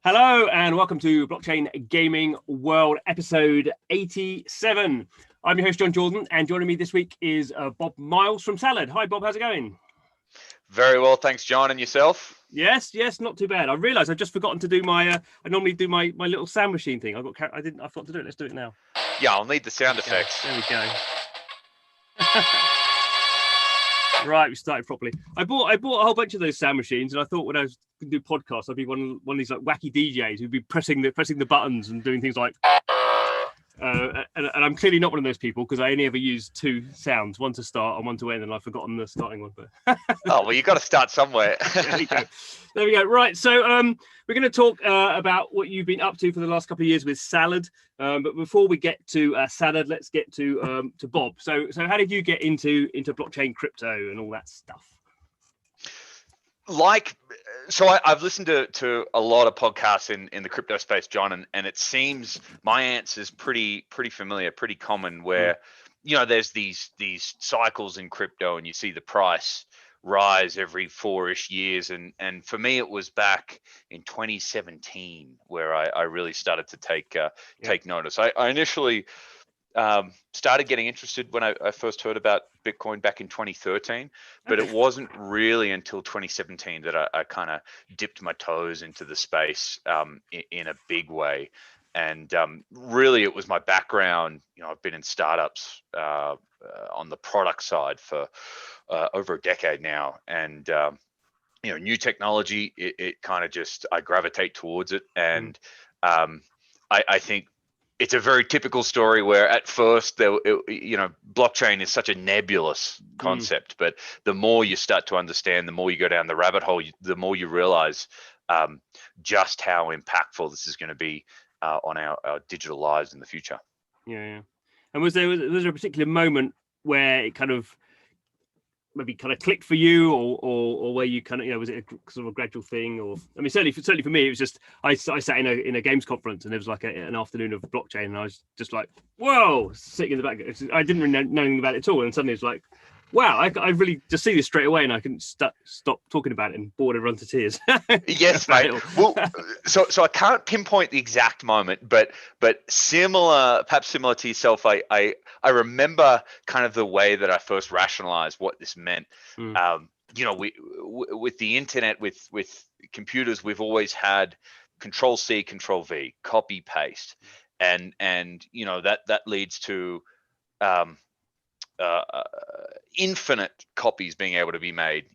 Hello and welcome to Blockchain Gaming World episode 87. I'm your host, John Jordan, and joining me this week is Bob Miles from Salad. Hi, Bob. How's it going? Very well, thanks, John. And yourself? Yes, not too bad. I realised I've just forgotten to do my. I normally do my little sound machine thing. I forgot to do it. Let's do it now. Yeah, I'll need the sound effects. There we go. Right, we started properly. I bought a whole bunch of those sound machines, and I thought when I was going to do podcasts, I'd be one of these like wacky DJs who'd be pressing the buttons and doing things like. And I'm clearly not one of those people because I only ever use two sounds, one to start and one to end, and I've forgotten the starting one. But oh well, you've got to start somewhere. There we go. Right, so we're going to talk about what you've been up to for the last couple of years with Salad. But before we get to Salad, let's get to Bob. So how did you get into blockchain, crypto, and all that stuff? I've listened to a lot of podcasts in the crypto space, John, and it seems my answer is pretty familiar, pretty common, where there's these cycles in crypto, and you see the price rise every 4-ish years, and for me it was back in 2017 where I really started to take notice. I initially started getting interested when I first heard about Bitcoin back in 2013, but it wasn't really until 2017 that I kind of dipped my toes into the space in a big way. And really, it was my background. I've been in startups on the product side for over a decade now, and new technology. It kind of just I gravitate towards it, and I think it's a very typical story where at first blockchain is such a nebulous concept, but the more you start to understand, the more you go down the rabbit hole, the more you realize just how impactful this is going to be on our digital lives in the future. Yeah. And was there a particular moment where it maybe clicked for you, or where you was it a sort of a gradual thing? Or I mean, certainly for me, it was just I sat in a games conference, and there was like an afternoon of blockchain, and I was just like, whoa, sitting in the back. I didn't really know anything about it at all, and suddenly it's like, wow, I really just see this straight away, and I couldn't stop talking about it and bored everyone to tears. Yes, mate. Well, so I can't pinpoint the exact moment, but perhaps similar to yourself, I remember kind of the way that I first rationalized what this meant. We with the internet, with computers, we've always had Control C, Control V, copy paste, and that leads to infinite copies being able to be made,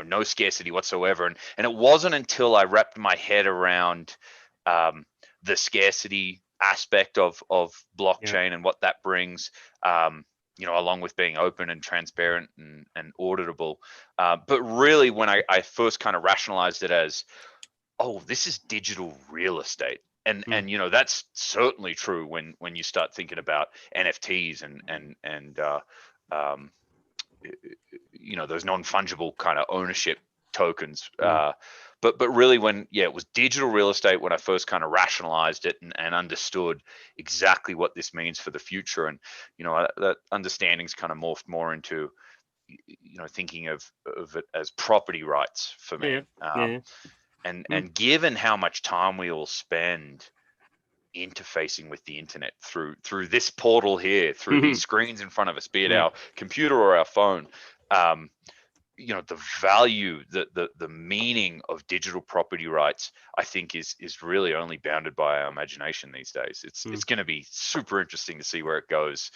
no scarcity whatsoever. And it wasn't until I wrapped my head around the scarcity aspect of blockchain and what that brings, along with being open and transparent and auditable. But really, when I first kind of rationalized it as, oh, this is digital real estate. And that's certainly true when you start thinking about NFTs and those non-fungible kind of ownership tokens. But really, when it was digital real estate when I first kind of rationalized it and understood exactly what this means for the future, and that understanding's kind of morphed more into thinking of it as property rights for me. And given how much time we all spend interfacing with the internet through this portal here, through these screens in front of us, be it our computer or our phone, the value, the meaning of digital property rights, I think is really only bounded by our imagination these days. It's going to be super interesting to see where it goes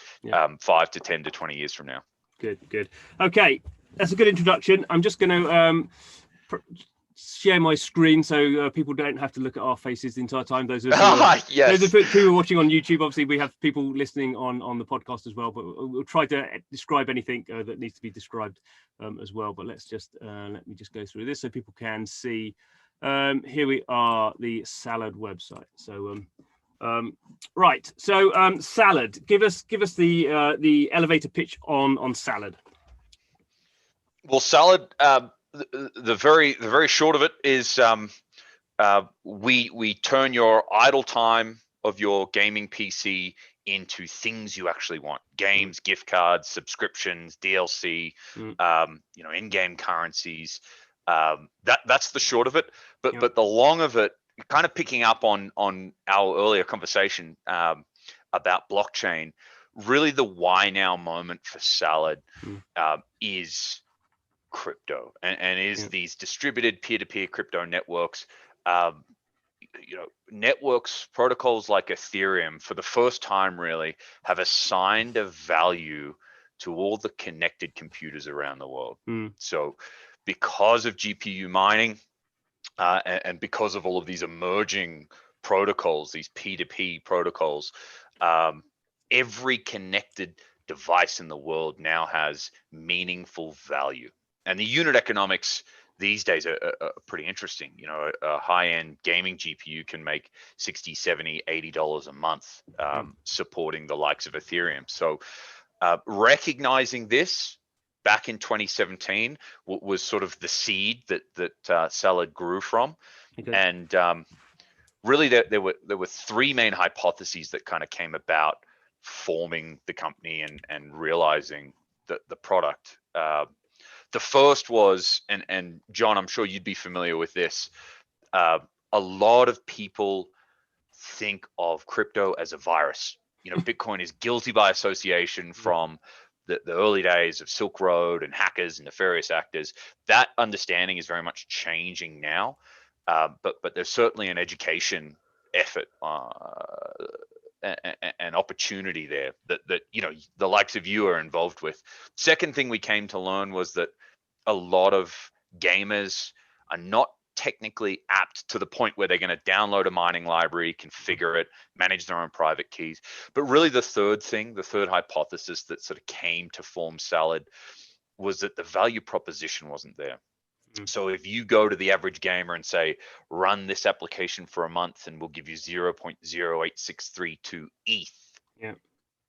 5 to 10 to 20 years from now. Good. Okay, that's a good introduction. I'm just going to share my screen so people don't have to look at our faces the entire time. Those of who are watching on YouTube, obviously we have people listening on the podcast as well, but we'll try to describe anything that needs to be described as well. But let's just let me just go through this so people can see. Here we are, the Salad website. So right, so Salad, give us the elevator pitch on Salad. Well, Salad, the very short of it is we turn your idle time of your gaming PC into things you actually want: games, gift cards, subscriptions, DLC, in-game currencies. That's the short of it. But the long of it kind of picking up on our earlier conversation about blockchain, really the why now moment for Salad is crypto and is these distributed peer-to-peer crypto networks. Networks, protocols like Ethereum, for the first time really have assigned a value to all the connected computers around the world. So because of GPU mining and because of all of these emerging protocols, these P2P protocols, every connected device in the world now has meaningful value. And the unit economics these days are pretty interesting. A high-end gaming GPU can make $60, $70, $80 a month, supporting the likes of Ethereum. So recognizing this back in 2017 was sort of the seed that Salad grew from. And really there were three main hypotheses that kind of came about forming the company and realizing the product. The first was, and John, I'm sure you'd be familiar with this, a lot of people think of crypto as a virus. Bitcoin is guilty by association from the early days of Silk Road and hackers and nefarious actors. That understanding is very much changing now, but there's certainly an education effort and opportunity there that the likes of you are involved with. Second thing we came to learn was that a lot of gamers are not technically apt to the point where they're going to download a mining library, configure it, manage their own private keys. But really the third hypothesis that sort of came to form Salad was that the value proposition wasn't there. So if you go to the average gamer and say, run this application for a month and we'll give you 0.08632 ETH,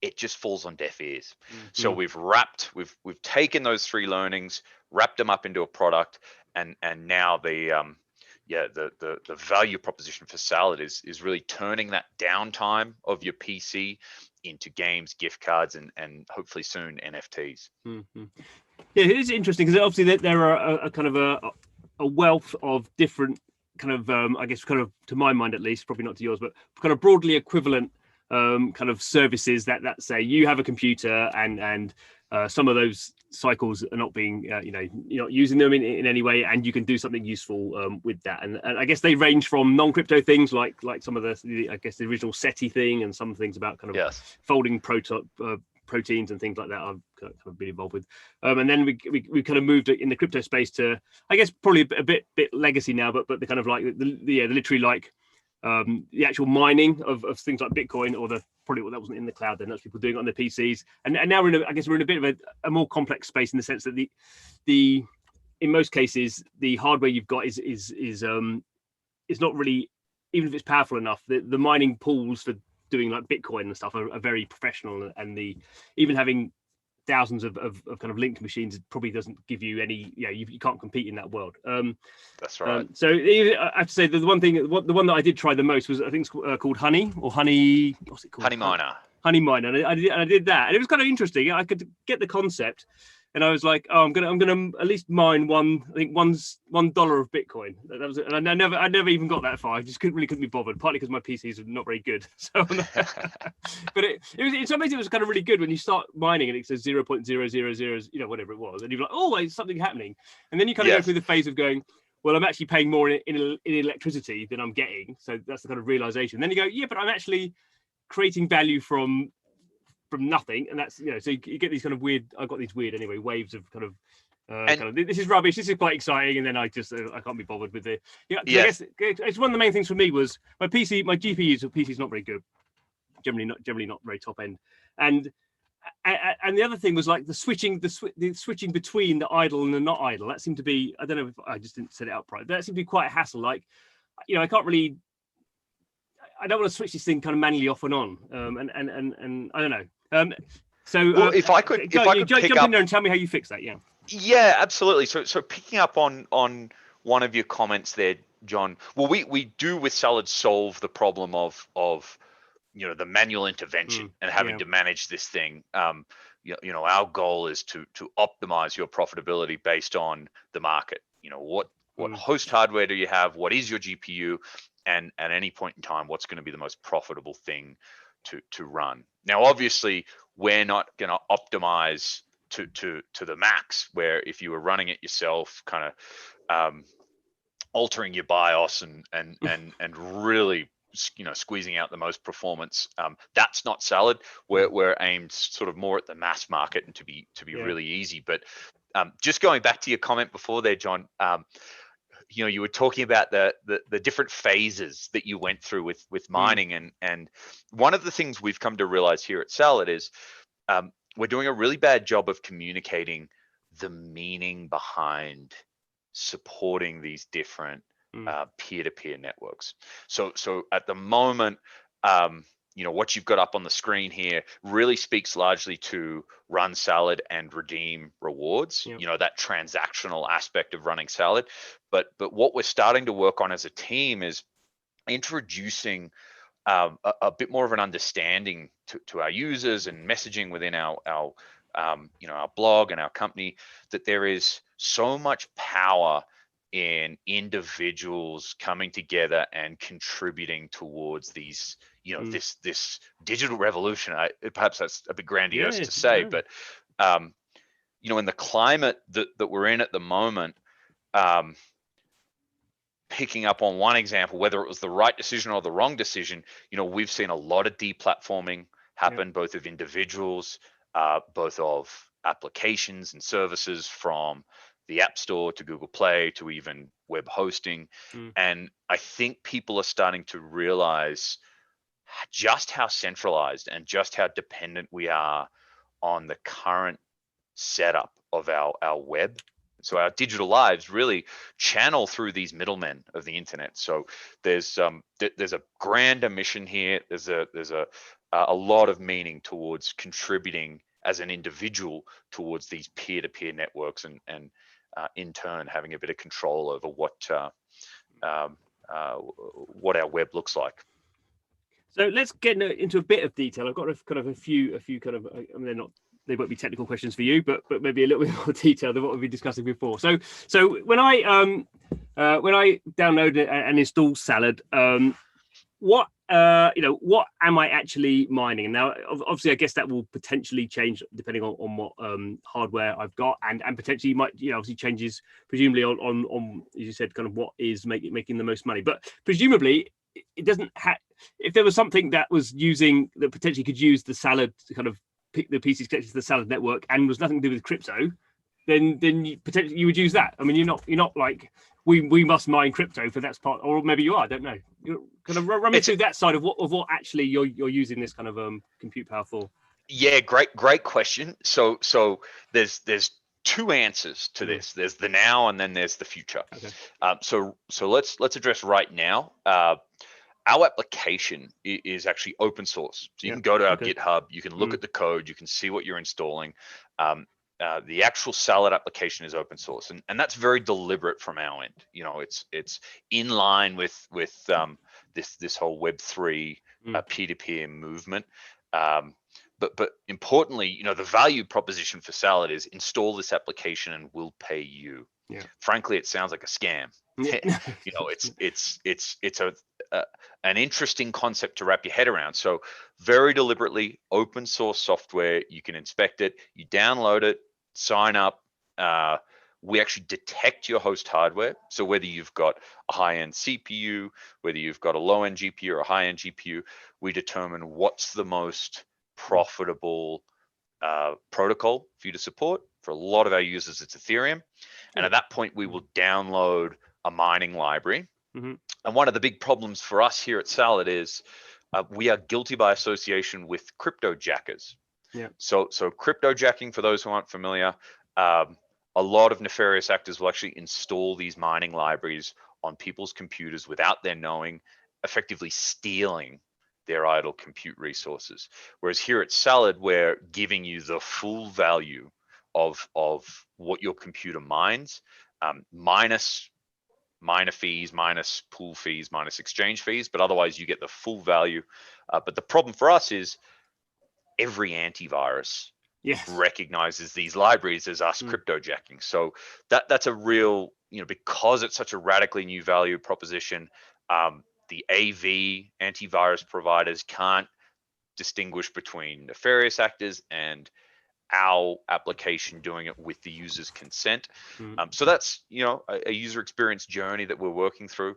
it just falls on deaf ears. So we've taken those three learnings, wrapped them up into a product, and now the value proposition for Salad is really turning that downtime of your PC into games, gift cards, and hopefully soon NFTs. Yeah, it is interesting because obviously there are a kind of a wealth of different kind of I guess kind of, to my mind at least, probably not to yours, but kind of broadly equivalent kind of services that say you have a computer and some of those cycles are not being you're not using them in any way, and you can do something useful with that. And I guess they range from non-crypto things like some of the I guess the original SETI thing, and some things about kind of folding proteins and things like that I've kind of been involved with. And then we kind of moved in the crypto space to, I guess, probably a bit legacy now, but the kind of like the literally like the actual mining of things like Bitcoin, or probably that wasn't in the cloud then, that's people doing it on their PCs. And now we're in a bit of a more complex space, in the sense that the in most cases the hardware you've got is not really, even if it's powerful enough, the mining pools for doing like Bitcoin and stuff are very professional, and even having thousands of kind of linked machines probably doesn't give you any, you can't compete in that world. That's right. So I have to say the one that I did try the most was, I think it's called Honey, what's it called? Honey Miner. Honey Miner. And I did that, and it was kind of interesting. I could get the concept, and I was like, I'm gonna at least mine $1 of Bitcoin. That was it. And I never even got that far. I just couldn't be bothered. Partly because my PCs are not very good. So, but in some ways it was kind of really good when you start mining and it says 0.000, whatever it was, and you're like, oh, it's something happening. And then you kind of go through the phase of going, well, I'm actually paying more in electricity than I'm getting. So that's the kind of realization. Then you go, yeah, but I'm actually creating value from nothing, and that's so you get these kind of weird. I've got these weird waves of kind of this is rubbish. This is quite exciting, and then I can't be bothered with it. I guess it's one of the main things for me was my PC, my PC is not very good. Generally not very top end, and the other thing was like the switching between the idle and the not idle. That seemed to be, I don't know if I just didn't set it up right. That seemed to be quite a hassle. Like, I can't really. I don't want to switch this thing kind of manually off and on, and I don't know. So if I could jump in there and tell me how you fix that. Yeah, absolutely. So picking up on one of your comments there, John. Well, we do with Salad solve the problem of the manual intervention and having to manage this thing. Our goal is to optimize your profitability based on the market. What host hardware do you have? What is your GPU? and at any point in time, what's going to be the most profitable thing to run. Now, obviously, we're not going to optimize to the max, where if you were running it yourself, kind of altering your BIOS and really squeezing out the most performance. That's not Salad. We're aimed sort of more at the mass market and to be really easy. But just going back to your comment before there, John, you were talking about the different phases that you went through with mining, and one of the things we've come to realize here at Salad is we're doing a really bad job of communicating the meaning behind supporting these different peer-to-peer networks. So at the moment, what you've got up on the screen here really speaks largely to run Salad and redeem rewards. Yep. That transactional aspect of running Salad. But what we're starting to work on as a team is introducing a bit more of an understanding to our users and messaging within our blog and our company, that there is so much power in individuals coming together and contributing towards these, this digital revolution. Perhaps that's a bit grandiose to say, but in the climate that we're in at the moment, picking up on one example, whether it was the right decision or the wrong decision, we've seen a lot of deplatforming happen, both of individuals, both of applications and services, from the App Store to Google Play to even web hosting. And I think people are starting to realize just how centralized and just how dependent we are on the current setup of our web. So our digital lives really channel through these middlemen of the internet. So there's a grander mission here. There's a lot of meaning towards contributing as an individual towards these peer-to-peer networks, and in turn having a bit of control over what our web looks like. So let's get into a bit of detail. I've got a few kind of, they won't be technical questions for you, but maybe a little bit more detail than what we've been discussing before. So when I download and install Salad, what am I actually mining? Now, obviously, I guess that will potentially change depending on what hardware I've got, and potentially might obviously changes presumably on as you said, kind of what is making the most money. But presumably, it doesn't have. If there was something that was using that potentially could use the Salad kind of the pieces connected to the Salad network and was nothing to do with crypto, then potentially you would use that. I mean, you're not like we must mine crypto for that part, or maybe you are. I don't know. You're kind of run me through that side of what actually you're using this kind of compute power for. Yeah, great question. So there's two answers to this. There's the now, and then there's the future. Okay. So let's address right now. Our application is actually open source. So you can go to our GitHub, you can look at the code, you can see what you're installing. The actual Salad application is open source, and that's very deliberate from our end. It's in line with this whole Web3 peer-to-peer movement. But importantly, the value proposition for Salad is install this application and we'll pay you. Yeah. Frankly, it sounds like a scam. It's an interesting concept to wrap your head around. So very deliberately open source software. You can inspect it, you download it, sign up. We actually detect your host hardware. So whether you've got a high-end CPU, whether you've got a low-end GPU or a high-end GPU, we determine what's the most profitable protocol for you to support. For a lot of our users, it's Ethereum. And at that point, we will download a mining library. And one of the big problems for us here at Salad is we are guilty by association with crypto jackers. Yeah. So crypto jacking, for those who aren't familiar, a lot of nefarious actors will actually install these mining libraries on people's computers without their knowing, effectively stealing their idle compute resources. Whereas here at Salad, we're giving you the full value of what your computer mines, minus miner fees, minus pool fees, minus exchange fees, but otherwise you get the full value. But the problem for us is every antivirus recognizes these libraries as us crypto jacking. So that's a real, because it's such a radically new value proposition, the AV antivirus providers can't distinguish between nefarious actors and our application doing it with the user's consent. So that's a user experience journey that we're working through.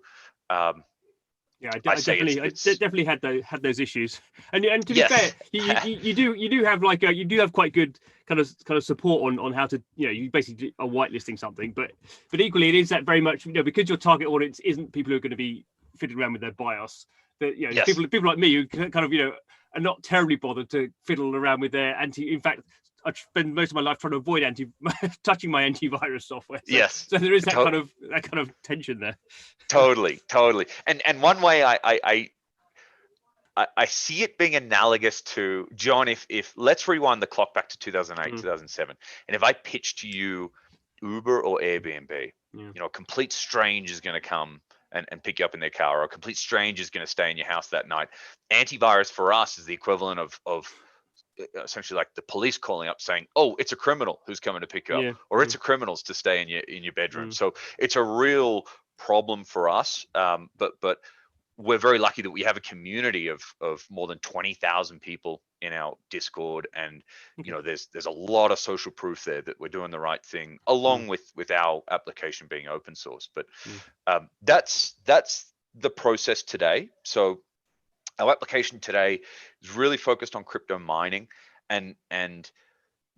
Yeah, I definitely had those issues, and to be yes. fair, you do have quite good kind of support on how to you basically are whitelisting something, but equally it is that very much because your target audience isn't people who are going to be fiddling around with their BIOS. That Yes. people like me who kind of are not terribly bothered to fiddle around with their In fact, I spend most of my life trying to avoid touching my antivirus software. So, yes. So there is that kind of tension there. Totally. And one way I see it being analogous to, John, if let's rewind the clock back to 2008, 2007, and if I pitch to you Uber or Airbnb, a complete stranger is going to come and pick you up in their car, or a complete stranger is going to stay in your house that night. Antivirus for us is the equivalent of essentially like the police calling up saying, oh, it's a criminal who's coming to pick you up, or it's a criminal's to stay in your bedroom. So it's a real problem for us. But we're very lucky that we have a community of more than 20,000 people in our Discord, and there's a lot of social proof there that we're doing the right thing, along with our application being open source. But that's the process today. So our application today is really focused on crypto mining, and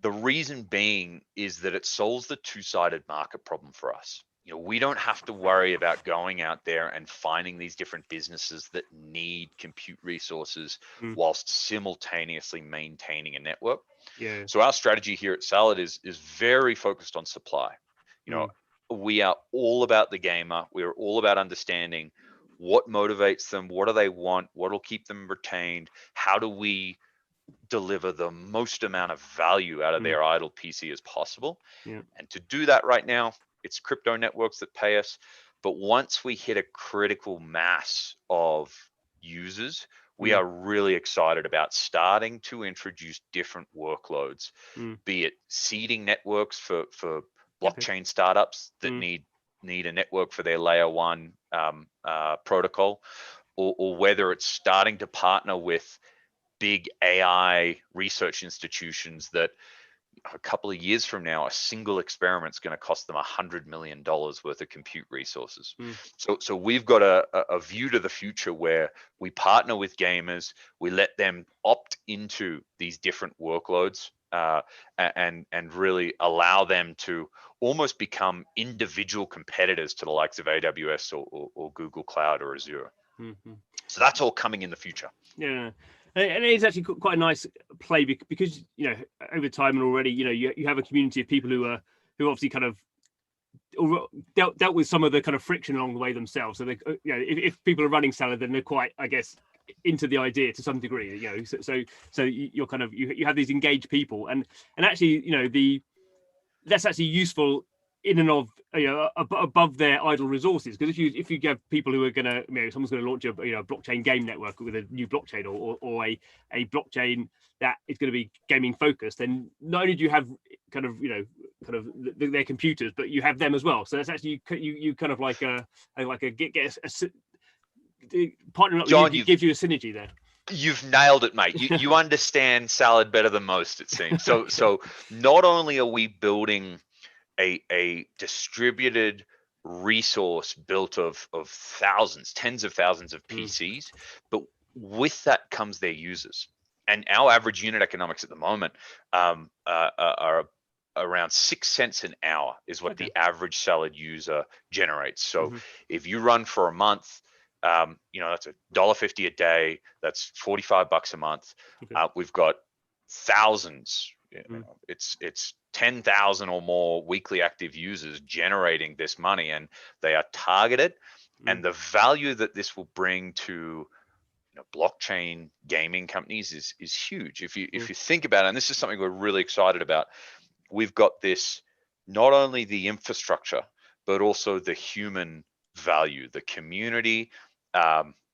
the reason being is that it solves the two-sided market problem for us. We don't have to worry about going out there and finding these different businesses that need compute resources whilst simultaneously maintaining a network. Yeah. So our strategy here at Salad is very focused on supply. We are all about the gamer. We're all about understanding what motivates them, what do they want, what will keep them retained, how do we deliver the most amount of value out of their idle PC as possible. And to do that right now, it's crypto networks that pay us. But once we hit a critical mass of users, we are really excited about starting to introduce different workloads, be it seeding networks for blockchain startups that need a network for their layer one protocol, or whether it's starting to partner with big AI research institutions that a couple of years from now, a single experiment is going to cost them $100 million worth of compute resources. So we've got a view to the future where we partner with gamers, we let them opt into these different workloads, and really allow them to almost become individual competitors to the likes of AWS or Google Cloud or Azure. So that's all coming in the future. Yeah. And it is actually quite a nice play because over time and already you have a community of people who obviously kind of dealt with some of the kind of friction along the way themselves. So they if people are running Salad, then they're quite, I guess, into the idea to some degree. So you're kind of you have these engaged people, and actually that's actually useful in and of above their idle resources, because if you have people who are going to someone's going to launch a blockchain game network with a new blockchain or a blockchain that is going to be gaming focused, then not only do you have kind of their computers, but you have them as well. So that's actually you kind of like a partnering up John, gives you a synergy there. You've nailed it, mate. You understand Salad better than most, it seems. So not only are we building a distributed resource built of thousands, tens of thousands of PCs, but with that comes their users. And our average unit economics at the moment are around 6 cents an hour is what the average Salad user generates. So if you run for a month, that's $1.50 a day. That's $45 a month. We've got thousands. It's 10,000 or more weekly active users generating this money, and they are targeted. And the value that this will bring to blockchain gaming companies is huge. If you think about it, and this is something we're really excited about, we've got this, not only the infrastructure, but also the human value, the community,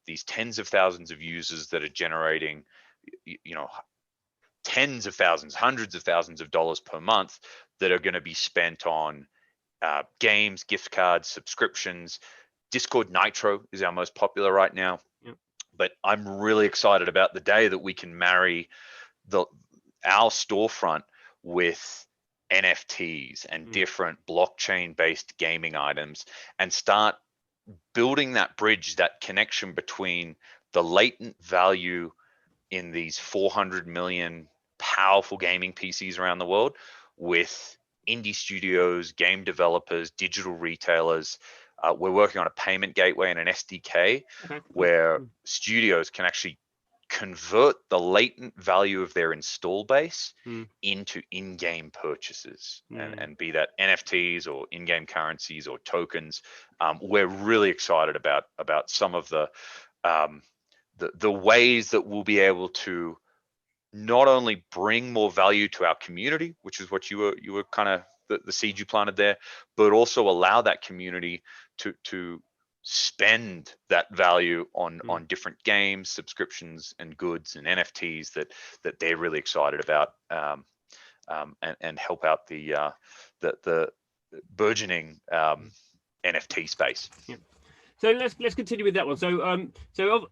these tens of thousands of users that are generating, tens of thousands, hundreds of thousands of dollars per month that are going to be spent on games, gift cards, subscriptions, Discord Nitro is our most popular right now. Yep. But I'm really excited about the day that we can marry our storefront with NFTs and different blockchain-based gaming items, and start building that bridge, that connection between the latent value in these 400 million powerful gaming PCs around the world with indie studios, game developers, digital retailers. We're working on a payment gateway and an SDK where studios can actually convert the latent value of their install base into in-game purchases, and be that NFTs or in-game currencies or tokens. We're really excited about some of the ways that we'll be able to not only bring more value to our community, which is what you were kind of the seed you planted there, but also allow that community to spend that value on different games, subscriptions, and goods and NFTs that they're really excited about, and help out the burgeoning NFT space. Yeah. So let's continue with that one. So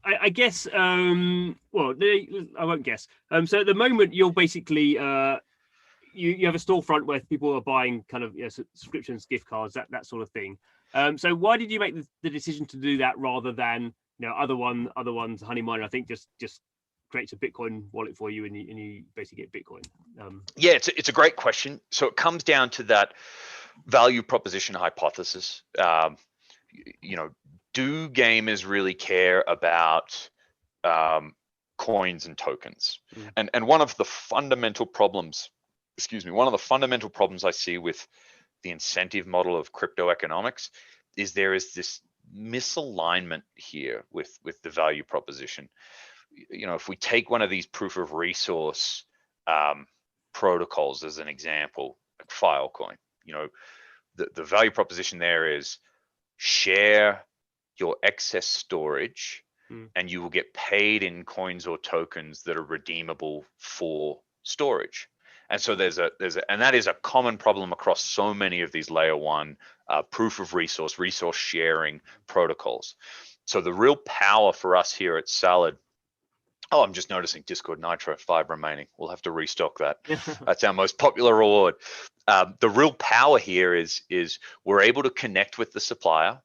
I guess I won't guess. So at the moment you're basically you have a storefront where people are buying kind of subscriptions, gift cards, that sort of thing. So why did you make the decision to do that rather than other ones? Honey Miner, I think just creates a Bitcoin wallet for you, and you basically get Bitcoin. Yeah, it's a great question. So it comes down to that value proposition hypothesis. Do gamers really care about coins and tokens? And one of the fundamental problems, I see with the incentive model of crypto economics is there is this misalignment here with the value proposition. If we take one of these proof of resource protocols as an example, like Filecoin, the value proposition there is share your excess storage and you will get paid in coins or tokens that are redeemable for storage. And so and that is a common problem across so many of these layer one proof of resource sharing protocols. So the real power for us here at Salad, I'm just noticing Discord Nitro 5 remaining. We'll have to restock that. That's our most popular reward. The real power here is we're able to connect with the supplier,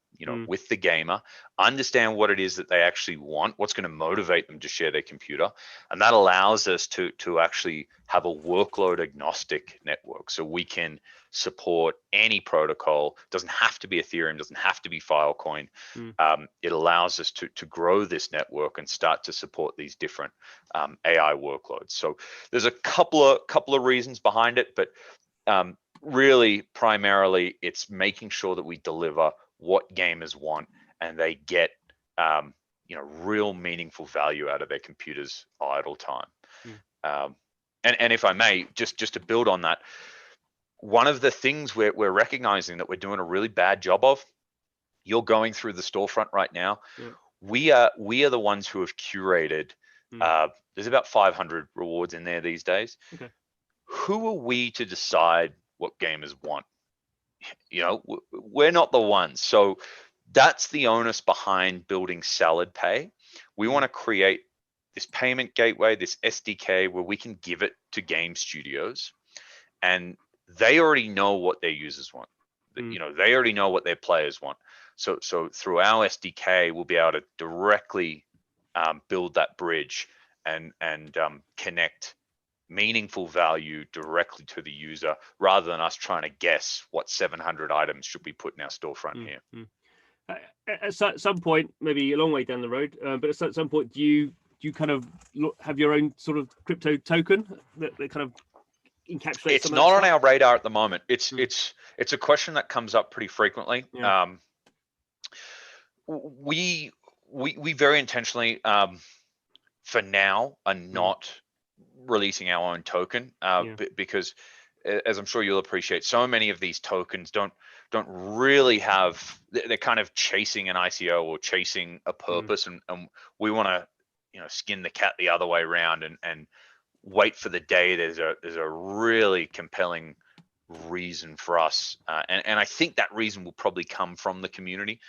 with the gamer, understand what it is that they actually want, what's going to motivate them to share their computer. And that allows us to actually have a workload agnostic network. So we can support any protocol. Doesn't have to be Ethereum, doesn't have to be Filecoin. It allows us to grow this network and start to support these different AI workloads. So there's a couple of reasons behind it, but really primarily it's making sure that we deliver what gamers want and they get real meaningful value out of their computers idle time. And if I may, just to build on that, one of the things we're recognizing that we're doing a really bad job of, you're going through the storefront right now. We are the ones who have curated. There's about 500 rewards in there these days. Who are we to decide what gamers want? We're not the ones. So that's the onus behind building Salad Pay. We want to create this payment gateway, this SDK, where we can give it to game studios, and they already know what their users want. They already know what their players want. So through our SDK, we'll be able to directly build that bridge and connect meaningful value directly to the user, rather than us trying to guess what 700 items should we put in our storefront here. At some point, maybe a long way down the road, but at some point, do you kind of have your own sort of crypto token that kind of encapsulates? It's not on our radar at the moment. It's a question that comes up pretty frequently. We very intentionally, for now, are not releasing our own token because, as I'm sure you'll appreciate, so many of these tokens don't really have. They're kind of chasing an ICO or chasing a purpose, and we want to skin the cat the other way around and wait for the day there's a really compelling reason for us, and I think that reason will probably come from the community,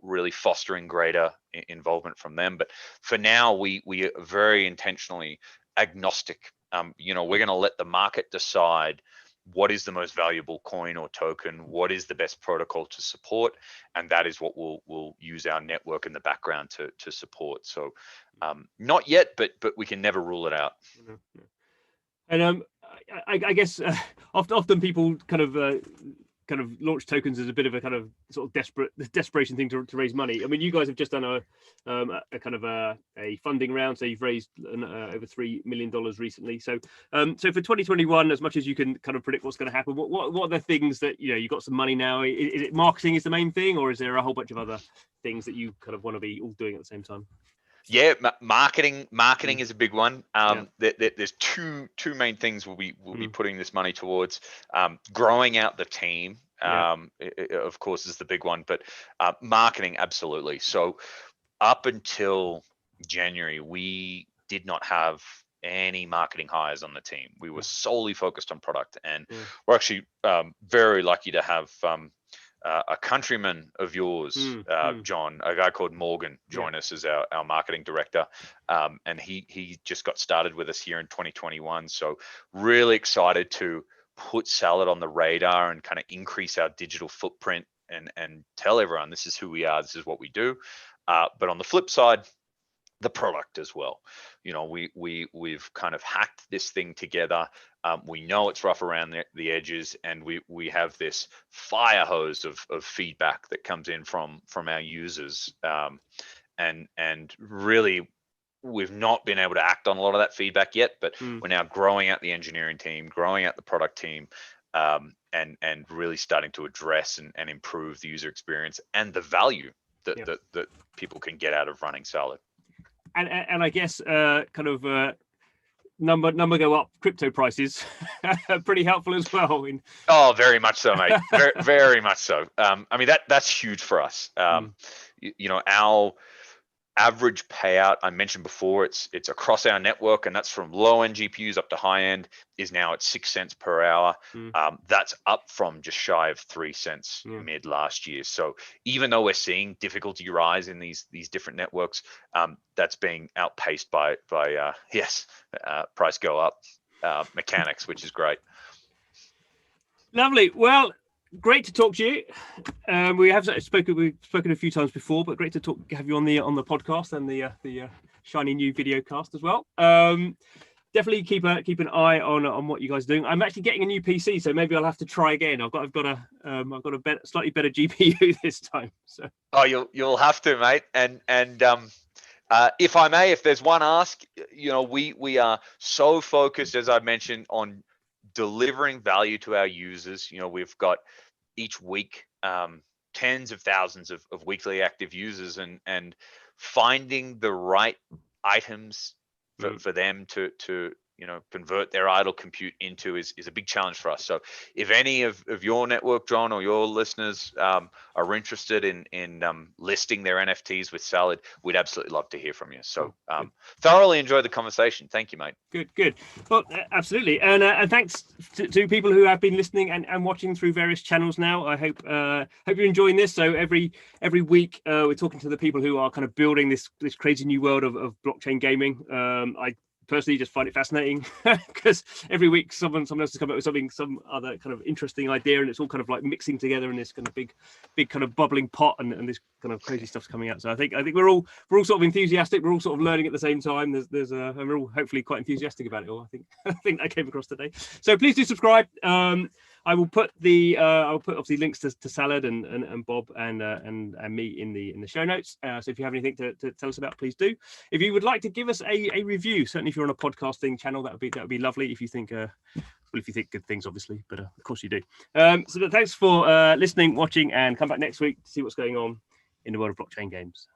really fostering greater involvement from them. But for now, we are very intentionally agnostic. We're going to let the market decide what is the most valuable coin or token, what is the best protocol to support, and that is what we'll use our network in the background to support. So not yet, but we can never rule it out. And I guess often people kind of launch tokens as a bit of a kind of sort of desperation thing to raise money. I mean, you guys have just done a kind of a funding round, so you've raised over $3 million recently. So so for 2021, as much as you can kind of predict what's going to happen, what are the things that you've got some money now? Is it marketing is the main thing, or is there a whole bunch of other things that you kind of want to be all doing at the same time? Yeah, marketing is a big one. There's two main things we'll be putting this money towards. Growing out the team, of course, is the big one, but marketing, absolutely. So up until January, we did not have any marketing hires on the team. We were solely focused on product, and we're actually very lucky to have a countryman of yours, John, a guy called Morgan, join us as our marketing director. And he just got started with us here in 2021. So really excited to put Salad on the radar and kind of increase our digital footprint and tell everyone this is who we are, this is what we do. But on the flip side, the product as well. We've kind of hacked this thing together. We know it's rough around the edges, and we have this fire hose of feedback that comes in from our users, and really we've not been able to act on a lot of that feedback yet, but we're now growing out the engineering team, growing out the product team, and really starting to address and improve the user experience and the value that people can get out of running Salad. And I guess kind of number go up, crypto prices are pretty helpful as well. Oh, very much so, mate. Very, very much so. I mean, that's huge for us. Our average payout, I mentioned before, it's across our network, and that's from low end GPUs up to high end, is now at 6 cents per hour. That's up from just shy of 3 cents mid last year. So even though we're seeing difficulty rise in these different networks, that's being outpaced by price go up mechanics, which is great. Lovely. Well, great to talk to you. We've spoken a few times before, but great to have you on the podcast and the shiny new video cast as well. Definitely keep an eye on what you guys are doing. I'm actually getting a new PC, so maybe I'll have to try again. I've got a slightly better GPU this time. So you'll have to, mate. And if I may, if there's one ask, we are so focused, as I mentioned, on delivering value to our users. We've got each week tens of thousands of weekly active users, and finding the right items for them to convert their idle compute into is a big challenge for us. So if any of your network, John, or your listeners are interested in listing their NFTs with Salad, we'd absolutely love to hear from you. So thoroughly enjoyed the conversation. Thank you, mate. Good. Well, absolutely. And thanks to people who have been listening and watching through various channels now. I hope you're enjoying this. So every week we're talking to the people who are kind of building this crazy new world of blockchain gaming. I personally just find it fascinating because every week someone else has come up with some other kind of interesting idea, and it's all kind of like mixing together in this kind of big kind of bubbling pot, and this kind of crazy stuff's coming out. So I think we're all sort of enthusiastic. We're all sort of learning at the same time. And we're all hopefully quite enthusiastic about it all. I think that came across today. So please do subscribe. I will put obviously links to Salad and Bob and me in the show notes. So if you have anything to tell us about, please do. If you would like to give us a review, certainly if you're on a podcasting channel, that would be lovely. If you think good things, obviously, but of course you do. So thanks for listening, watching, and come back next week to see what's going on in the world of blockchain games.